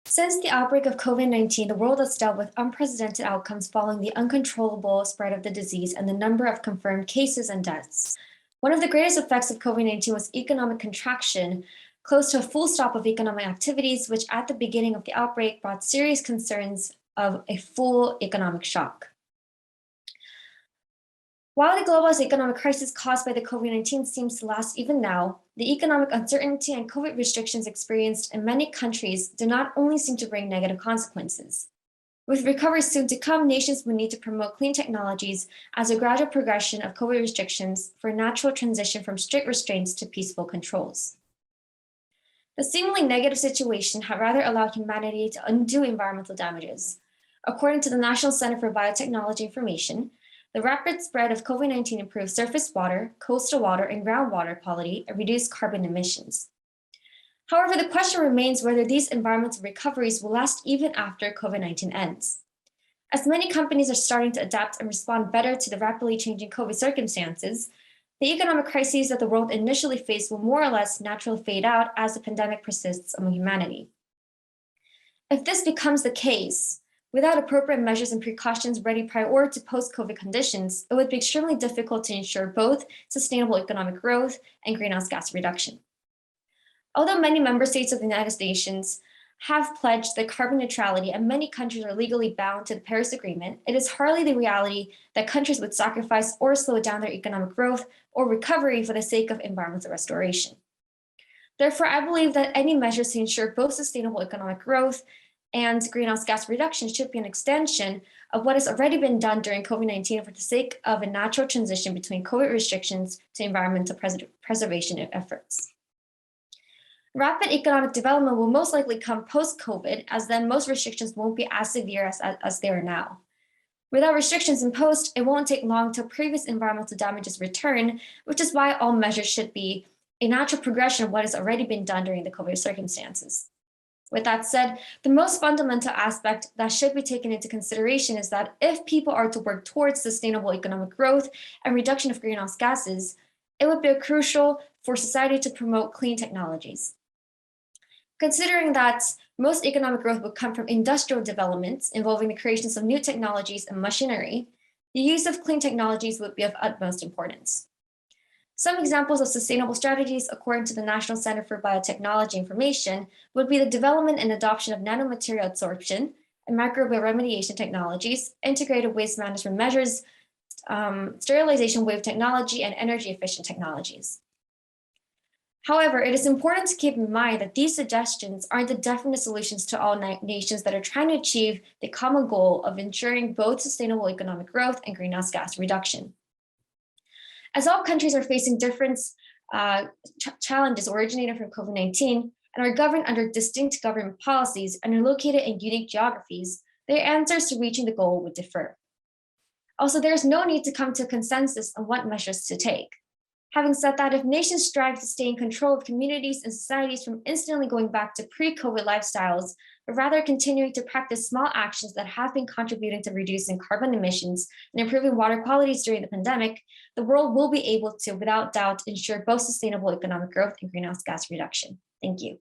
Since the outbreak of COVID-19, the world has dealt with unprecedented outcomes following the uncontrollable spread of the disease and the number of confirmed cases and deaths. One of the greatest effects of COVID-19 was economic contraction, close to a full stop of economic activities, which at the beginning of the outbreak brought serious concerns of a full economic shock. While the global economic crisis caused by the COVID-19 seems to last even now, the economic uncertainty and COVID restrictions experienced in many countries do not only seem to bring negative consequences. With recovery soon to come, nations will need to promote clean technologies as a gradual progression of COVID restrictions for a natural transition from strict restraints to peaceful controls. The seemingly negative situation had rather allowed humanity to undo environmental damages. According to the National Center for Biotechnology Information, the rapid spread of COVID-19 improved surface water, coastal water, and groundwater quality and reduced carbon emissions. However, the question remains whether these environmental recoveries will last even after COVID-19 ends. As many companies are starting to adapt and respond better to the rapidly changing COVID circumstances, the economic crises that the world initially faced will more or less naturally fade out as the pandemic persists among humanity. If this becomes the case, without appropriate measures and precautions ready prior to post-COVID conditions, it would be extremely difficult to ensure both sustainable economic growth and greenhouse gas reduction. Although many member states of the United Nations have pledged their carbon neutrality and many countries are legally bound to the Paris Agreement, it is hardly the reality that countries would sacrifice or slow down their economic growth or recovery for the sake of environmental restoration. Therefore, I believe that any measures to ensure both sustainable economic growth and greenhouse gas reduction should be an extension of what has already been done during COVID-19 for the sake of a natural transition between COVID restrictions to environmental preservation efforts. Rapid economic development will most likely come post-COVID, as then most restrictions won't be as severe as they are now. Without restrictions imposed, it won't take long till previous environmental damages return, which is why all measures should be a natural progression of what has already been done during the COVID circumstances. With that said, the most fundamental aspect that should be taken into consideration is that if people are to work towards sustainable economic growth and reduction of greenhouse gases, it would be crucial for society to promote clean technologies. Considering that most economic growth would come from industrial developments involving the creations of new technologies and machinery, the use of clean technologies would be of utmost importance. Some examples of sustainable strategies, according to the National Center for Biotechnology Information, would be the development and adoption of nanomaterial absorption and microbial remediation technologies, integrated waste management measures, sterilization wave technology, and energy efficient technologies. However, it is important to keep in mind that these suggestions aren't the definite solutions to all nations that are trying to achieve the common goal of ensuring both sustainable economic growth and greenhouse gas reduction. As all countries are facing different challenges originating from COVID-19 and are governed under distinct government policies and are located in unique geographies, their answers to reaching the goal would differ. Also, there is no need to come to a consensus on what measures to take. Having said that, if nations strive to stay in control of communities and societies from instantly going back to pre-COVID lifestyles, but rather continuing to practice small actions that have been contributing to reducing carbon emissions and improving water qualities during the pandemic, the world will be able to, without doubt, ensure both sustainable economic growth and greenhouse gas reduction. Thank you.